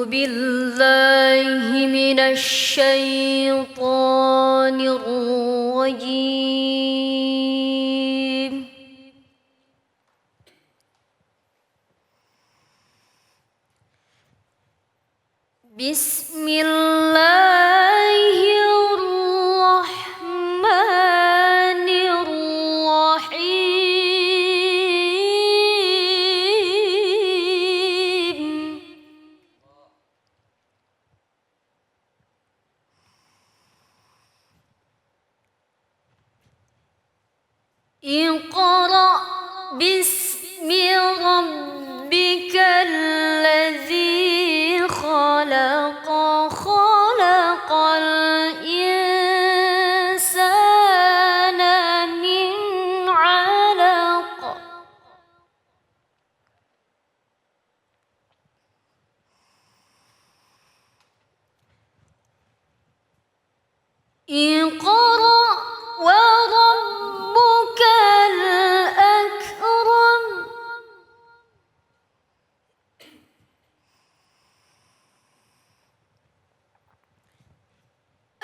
بالله من الشيطان الرجيم بسم الله الرحمن الرحيم اقرأ باسم ربك الذي خلق خلق الإنسان من علق اقرأ وربك الأكرم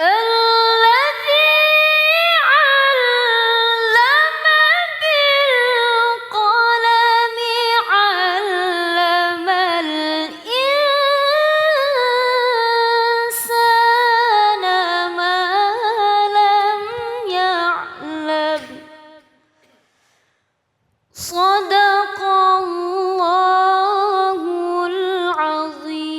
الذي علم بالقلم علم الإنسان ما لم يعلم صدق الله العظيم.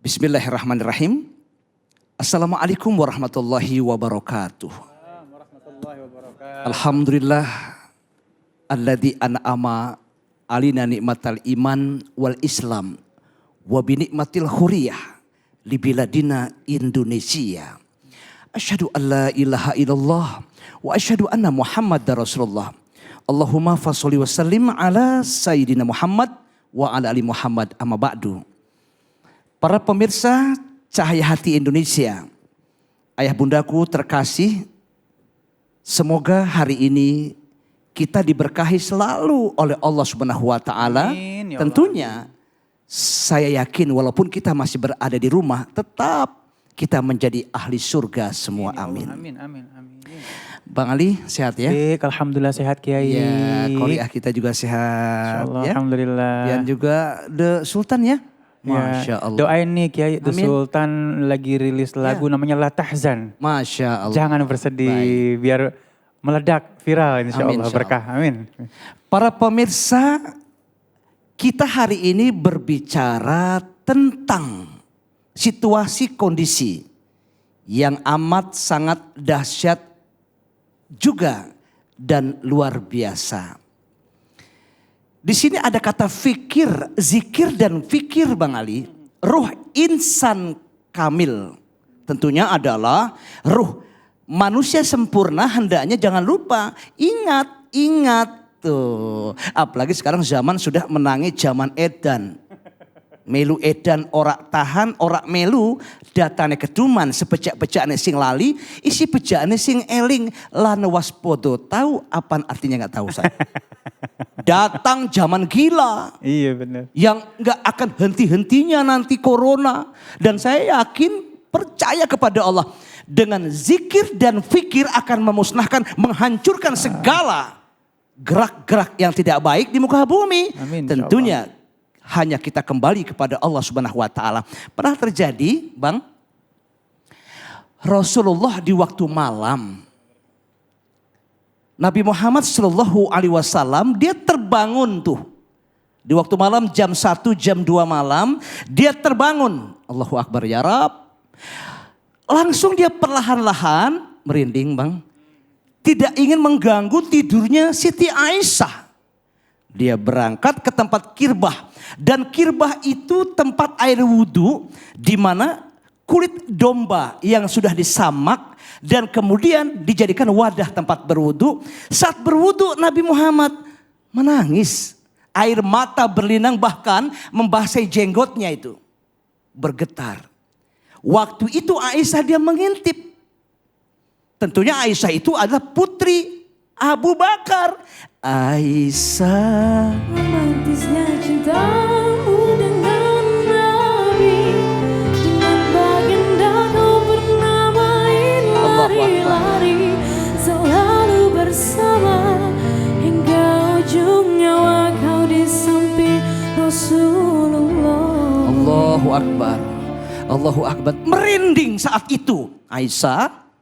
Bismillahirrahmanirrahim. Assalamualaikum warahmatullahi wabarakatuh. Alhamdulillah alladzi an'ama alina nikmatal iman wal islam wa bi nikmatil huriyah li biladina Indonesia. Asyhadu an la ilaha illallah wa asyhadu anna Muhammadar Rasulullah. Allahumma fasholli wa sallim ala sayyidina Muhammad wa ala ali Muhammad amma ba'du. Para pemirsa Cahaya Hati Indonesia, ayah bundaku terkasih, semoga hari ini kita diberkahi selalu oleh Allah Subhanahu wa taala. Tentunya saya yakin walaupun kita masih berada di rumah, tetap kita menjadi ahli surga semua. Amin. Amin, amin, amin. Bang Ali sehat ya? Baik, alhamdulillah sehat Kiai. Ya, Koriah kita juga sehat. Insyaallah, ya? alhamdulillah. Dan juga The Sultan ya? Masya Ya, Allah. doain nih Kiai, The Amin. Sultan lagi rilis lagu namanya La Tahzan. Masya Allah. Jangan bersedih, biar meledak viral insya Amin, Allah, insya berkah. Amin. Para pemirsa, kita hari ini berbicara tentang situasi kondisi yang amat sangat dahsyat juga dan luar biasa. Di sini ada kata fikir, zikir dan fikir Bang Ali. Ruh insan kamil tentunya adalah ruh manusia sempurna, hendaknya jangan lupa ingat tuh. Apalagi sekarang zaman sudah menangi zaman edan. Melu edan orak tahan, orak melu datane keduman sepecak-pecakne sing lali, isi pejakne sing eling lan waspodo. Tahu apaan artinya nggak tahu saya. Datang zaman gila. Iya benar. Yang nggak akan henti-hentinya nanti corona. Dan saya yakin percaya kepada Allah. Dengan zikir dan fikir akan memusnahkan, menghancurkan segala gerak-gerak yang tidak baik di muka bumi. Amin, tentunya hanya kita kembali kepada Allah Subhanahu wa taala. Pernah terjadi, Bang, Rasulullah di waktu malam, Nabi Muhammad Shallallahu Alaihi Wasallam dia terbangun tuh di waktu malam jam 1 jam 2 malam dia terbangun. Allahu Akbar ya Rab. Langsung dia perlahan-lahan merinding Bang. Tidak ingin mengganggu tidurnya Siti Aisyah. Dia berangkat ke tempat kirbah dan kirbah itu tempat air wudhu di mana kulit domba yang sudah disamak dan kemudian dijadikan wadah tempat berwudu. Saat berwudu Nabi Muhammad menangis. Air mata berlinang bahkan membasahi jenggotnya itu. Bergetar. Waktu itu Aisyah dia mengintip. Tentunya Aisyah itu adalah putri Abu Bakar. Aisyah. Romantisnya cintamu dengan Nabi, dengan baginda kau pernah main lari-lari, selalu bersama hingga ujung nyawa kau di samping Rasulullah. Allahu Akbar. Allahu Akbar. Merinding saat itu Aisyah.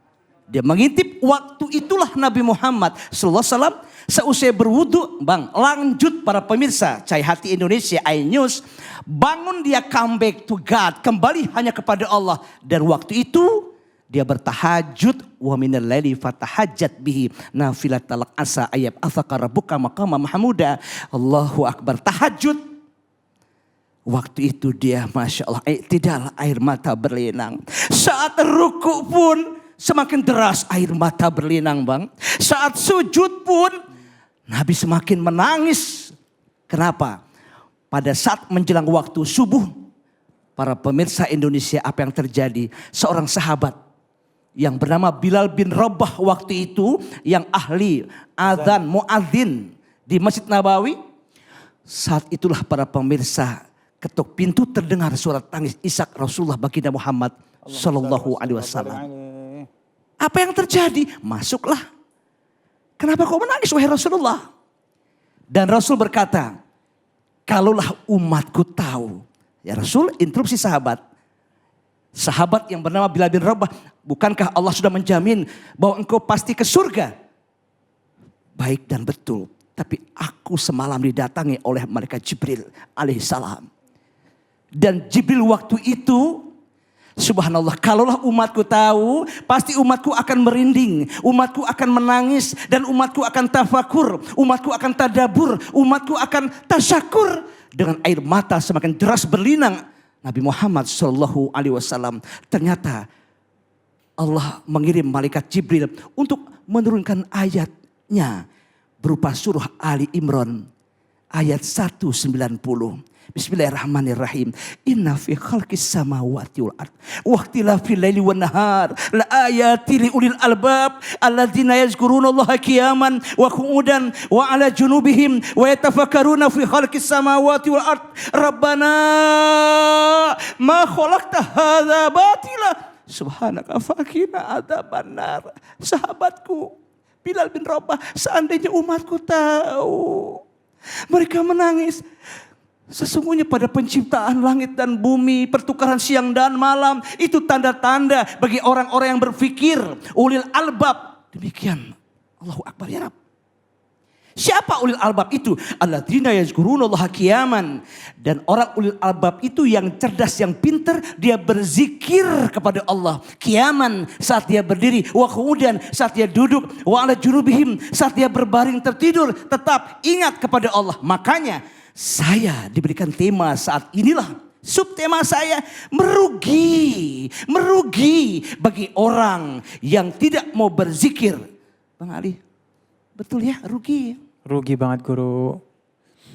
Dia mengintip waktu itulah Nabi Muhammad SAW seusai berwudu. Bang, lanjut para pemirsa Cahaya Hati Indonesia iNews. Bangun dia come back to God. Kembali hanya kepada Allah. Dan waktu itu dia bertahajud. Wa minal laili fatahajjat bihi nafilatal asa ayat afaka rabbuka maqama mahmuda. Allahu Akbar. Tahajud. Waktu itu dia Masya Allah tidaklah air mata berlinang. Saat ruku pun semakin deras air mata berlinang bang. Saat sujud pun Nabi semakin menangis. Kenapa? Pada saat menjelang waktu subuh. Para pemirsa Indonesia apa yang terjadi? Seorang sahabat yang bernama Bilal bin Rabah waktu itu. Yang ahli adzan muadzin di Masjid Nabawi. Saat itulah para pemirsa ketuk pintu terdengar suara tangis isak Rasulullah baginda Muhammad Sallallahu Alaihi Wasallam. Apa yang terjadi? Masuklah. Kenapa kau menangis wahai Rasulullah? Dan Rasul berkata, kalaulah umatku tahu. Ya Rasul, interupsi sahabat. Sahabat yang bernama Bilal bin Rabah, bukankah Allah sudah menjamin bahwa engkau pasti ke surga? Baik dan betul. Tapi aku semalam didatangi oleh malaikat Jibril alaihissalam. Dan Jibril waktu itu, subhanallah, kalaulah umatku tahu, pasti umatku akan merinding, umatku akan menangis, dan umatku akan tafakur, umatku akan tadabur, umatku akan tasyakur. Dengan air mata semakin deras berlinang, Nabi Muhammad SAW. Ternyata Allah mengirim malaikat Jibril untuk menurunkan ayatnya berupa surah Ali Imran ayat 190. Bismillahirrahmanirrahim. Inna fi khalqis samawati wal ard wa ikhtilafil laili wan nahar la ayatin li ulil albab alladzina yazkurunallaha qiyaman wa qu'udan wa ala junubihim wa yatafakkaruna fi khalqis samawati wal ard. Rabbana ma khalaqta hadza batila subhanaka faqina adzabannar. Sahabatku Bilal bin Rabah, seandainya umatku tahu, mereka menangis. Sesungguhnya pada penciptaan langit dan bumi, pertukaran siang dan malam, itu tanda-tanda bagi orang-orang yang berfikir, ulil albab. Demikian. Allahu Akbar ya Rabb. Siapa ulil albab itu? Alladzina yazkurunallaha qiyaman. Dan orang ulil albab itu yang cerdas, yang pintar, dia berzikir kepada Allah. Qiyaman, saat dia berdiri, wa qu'udan, saat dia duduk, wa ala junubihim, saat dia berbaring tertidur, tetap ingat kepada Allah. Makanya saya diberikan tema saat inilah, subtema saya merugi bagi orang yang tidak mau berzikir. Bang Ali, betul ya, rugi. Rugi banget guru.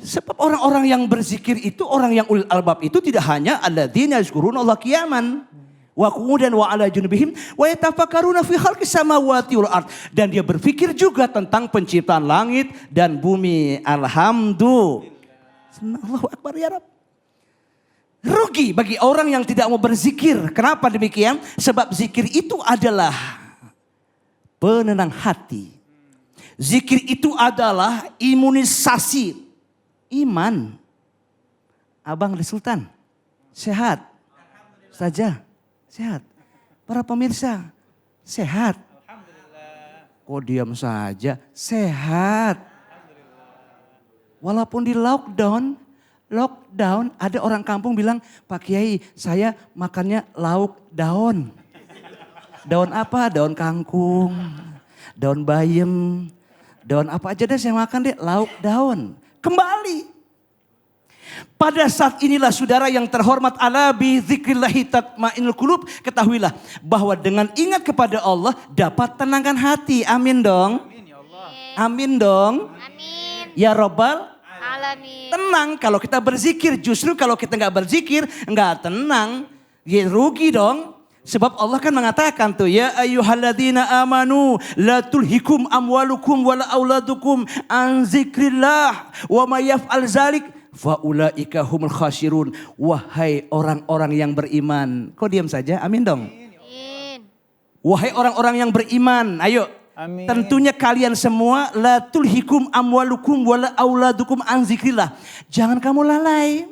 Sebab orang-orang yang berzikir itu, orang yang ulil albab itu tidak hanya alladzina yazkurunallaha qiyaman wa qu'udan wa ala junubihim wa yatafakkaruna fi khalqis samawati wal ard. Dan dia berpikir juga tentang penciptaan langit dan bumi. Alhamdulillah. Allahu Akbar ya Rabb. Rugi bagi orang yang tidak mau berzikir. Kenapa demikian? Sebab zikir itu adalah penenang hati. Zikir itu adalah imunisasi iman. Abang Sultan, sehat saja, sehat. Para pemirsa, sehat. Kok diam saja? Sehat. Walaupun di lockdown ada orang kampung bilang, Pak Kiai saya makannya lauk daun. Daun apa? Daun kangkung, daun bayam, daun apa aja deh saya makan deh, lauk daun. Kembali. Pada saat inilah saudara yang terhormat, ala bi dzikrillahi tatma'innul qulub, ketahuilah bahwa dengan ingat kepada Allah dapat tenangkan hati. Amin dong. Amin dong. Amin. Ya Rabbal Alamin. tenang kalau kita berzikir. Justru kalau kita nggak berzikir nggak tenang, ya rugi dong. Sebab Allah kan mengatakan tuh, ya ayyuhalladzina amanu la tulhikum amwalukum wala auladukum an zikrillah wa may yaf'al zalik faulaika humul khasirun. Wahai orang-orang yang beriman. Kok diam saja? Amin dong. Amin. Wahai orang-orang yang beriman, ayo. Amin. Tentunya kalian semua la tulhikum amwalukum wala auladukum an zikrillah. Jangan kamu lalai.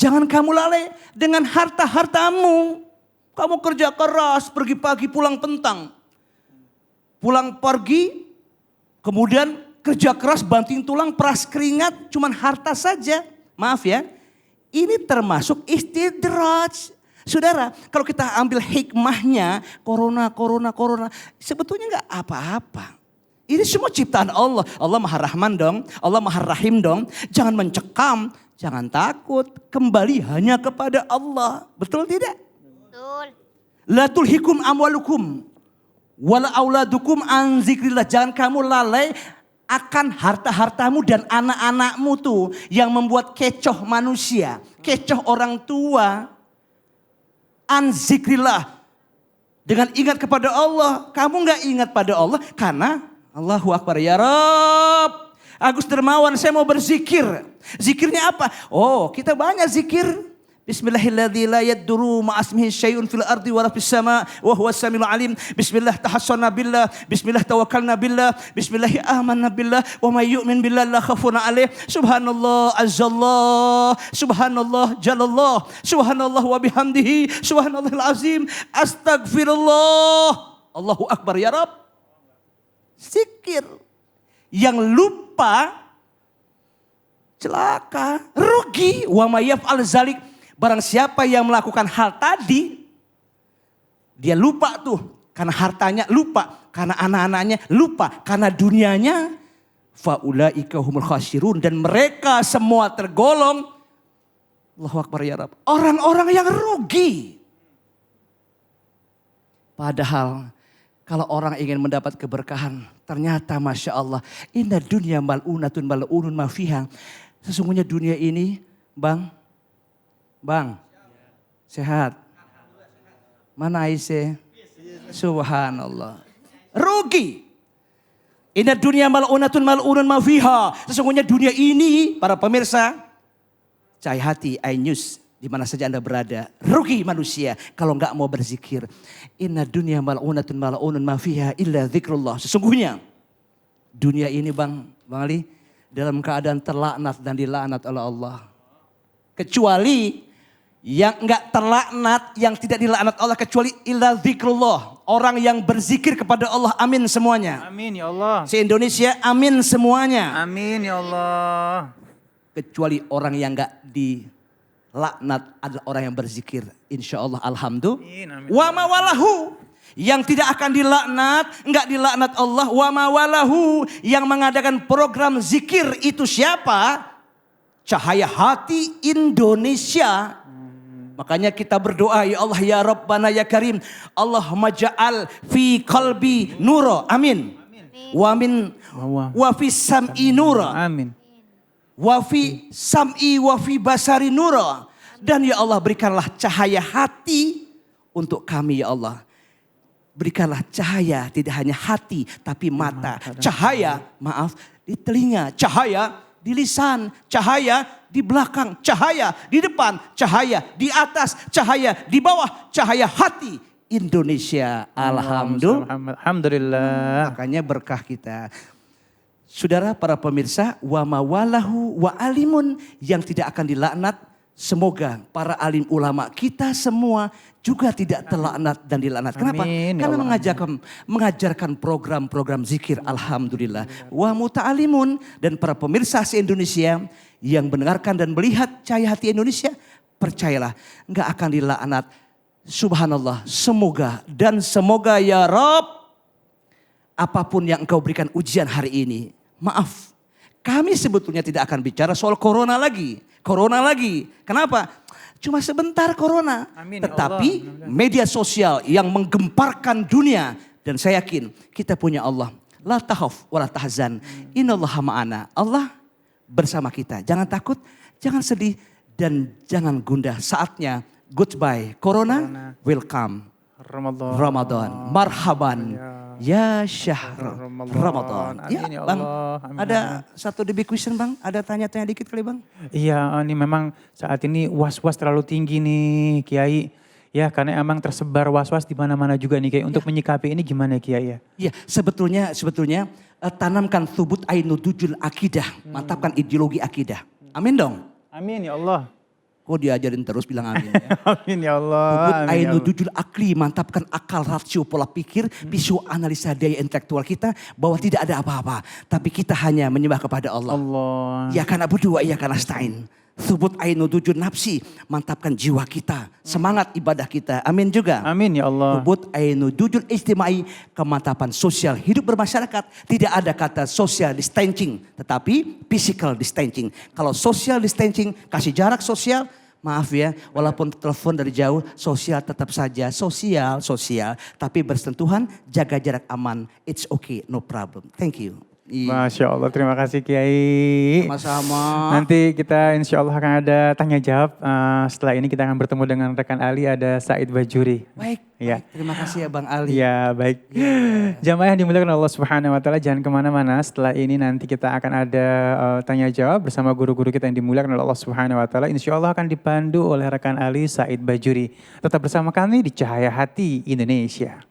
Jangan kamu lalai dengan harta-hartamu. Kamu kerja keras, pergi pagi pulang petang. Pulang pergi, kemudian kerja keras, banting tulang, peras keringat, cuman harta saja. Maaf ya, ini termasuk istidraj. Saudara, kalau kita ambil hikmahnya, corona, sebetulnya nggak apa-apa. Ini semua ciptaan Allah. Allah Maha Rahman dong, Allah Maha Rahim dong. Jangan mencekam, jangan takut. Kembali hanya kepada Allah. Betul tidak? Betul. La tulhikum amwalukum wala auladukum an zikrillah. Jangan kamu lalai akan harta-hartamu dan anak-anakmu tuh yang membuat kecoh manusia, kecoh orang tua. An zikrillah. Dengan ingat kepada Allah. Kamu gak ingat pada Allah karena Allahu Akbar ya Rabb. Agus Dermawan, saya mau berzikir. Zikirnya apa? Oh, kita banyak zikir. Bismillahirrahmanirrahim. La yadduru ma'asmihi syai'un fil ardi wa la fis sama' wa huwas samiul alim. Bismillah tahassana billah, bismillah tawakkalna billah, bismillah amanna billah wa may yu'min billah la khaufun 'alaih. Subhanallah azzallah, subhanallah jalallah, subhanallah wa bihamdihi, subhanallahil azim, astagfirullah. Allahu akbar ya Rabb. Zikir. Yang lupa celaka, rugi. Wa may yaf'al zalik. Barang siapa yang melakukan hal tadi, dia lupa tuh. Karena hartanya lupa, karena anak-anaknya lupa, karena dunianya. Faulaika humul khasirun. Dan mereka semua tergolong, Allahu Akbar ya Rabb, orang-orang yang rugi. Padahal kalau orang ingin mendapat keberkahan, ternyata Masya Allah, inna dunya mal'unatun mal'unun ma fiha. Sesungguhnya dunia ini, Bang, sehat. Mana Aisyah? Subhanallah. Rugi. Inna dunia mal'unatun mal'unun ma fiha. Sesungguhnya dunia ini, para pemirsa, Cahaya Hati iNews, di mana saja Anda berada, rugi manusia kalau enggak mau berzikir. Inna dunya mal'unatun mal'unun ma fiha illa zikrullah. Sesungguhnya dunia ini Bang Ali dalam keadaan terlaknat dan dilaknat oleh Allah. Kecuali yang enggak terlaknat, yang tidak dilaknat Allah kecuali illa zikrullah. Orang yang berzikir kepada Allah, amin semuanya. Amin ya Allah. Se-Indonesia amin semuanya. Amin ya Allah. Kecuali orang yang enggak dilaknat adalah orang yang berzikir. Insya Allah alhamdulillah. Wa ma walahu. Yang tidak akan dilaknat, enggak dilaknat Allah. Wa ma walahu. Yang mengadakan program zikir itu siapa? Cahaya Hati Indonesia. Makanya kita berdoa, ya Allah ya Rabbana ya Karim. Allahumma ja'al fi qalbi nura. Amin. Wa fi sam'i nura. Amin. Wa fi sam'i wa fi basari nura. Dan ya Allah berikanlah cahaya hati untuk kami ya Allah. Berikanlah cahaya tidak hanya hati tapi mata. Cahaya, maaf, di telinga. Cahaya di lisan, cahaya di belakang, cahaya di depan, cahaya di atas, cahaya di bawah, cahaya hati Indonesia. Alhamdulillah. Makanya berkah kita. Saudara para pemirsa, wa mawalahu wa alimun, yang tidak akan dilaknat. Semoga para alim ulama kita semua juga tidak terlaknat dan dilaknat. Kenapa? Karena mengajarkan program-program zikir. Alhamdulillah. Wa muta'alimun, dan para pemirsa se-Indonesia yang mendengarkan dan melihat Cahaya Hati Indonesia, percayalah enggak akan dilaknat. Subhanallah. Semoga dan semoga ya Rabb, apapun yang engkau berikan ujian hari ini, maaf, kami sebetulnya tidak akan bicara soal corona lagi. Kenapa? Cuma sebentar corona. Amin, tetapi Allah. Media sosial yang menggemparkan dunia. Dan saya yakin kita punya Allah. La tahaf wa la tahzan. Innallaha ma'ana. Allah bersama kita. Jangan takut, jangan sedih, dan jangan gundah. Saatnya goodbye. Corona will come. Ramadan. Ramadan. Marhaban. Ya syahr Ramadan. Amin, Ya ya Bang, Allah. Amin, ada satu DB question Bang? Ada tanya-tanya dikit kali Bang? Iya, ini memang saat ini was-was terlalu tinggi nih, Kiai. Ya, karena emang tersebar was-was di mana-mana juga nih, Kiai. Untuk menyikapi ini gimana, Kiai ya? Iya, sebetulnya tanamkan thubut ainudujul akidah, mantapkan ideologi akidah. Amin dong. Amin ya Allah. Kok diajarin terus bilang amin ya. Amin ya Allah. Thubut Amin ya Allah. ainudujul akli, mantapkan akal, rasio, pola pikir, pisau analisa daya intelektual kita bahwa tidak ada apa-apa, tapi kita hanya menyembah kepada Allah. Allah. Ya karena berdua, ya karena stain. Thubut ainudujul nafsi, mantapkan jiwa kita, semangat ibadah kita. Amin juga. Amin ya Allah. Thubut ainudujul istimai, kemantapan sosial hidup bermasyarakat. Tidak ada kata social distancing, tetapi physical distancing. Kalau social distancing, kasih jarak sosial, maaf ya, walaupun telepon dari jauh, sosial tetap saja sosial, tapi bersentuhan, jaga jarak aman. It's okay, no problem. Thank you. Masya Allah, terima kasih Kiai. Sama-sama. Nanti kita insya Allah akan ada tanya jawab. Setelah ini kita akan bertemu dengan rekan Ali, ada Said Bajuri. Baik, Ya. terima kasih ya Bang Ali. Ya baik. Jamaah yang dimuliakan Allah Subhanahu Wa Taala, jangan kemana-mana. Setelah ini nanti kita akan ada tanya jawab bersama guru-guru kita yang dimuliakan oleh Allah Subhanahu Wa Taala. Insya Allah akan dipandu oleh rekan Ali Said Bajuri. Tetap bersama kami di Cahaya Hati Indonesia.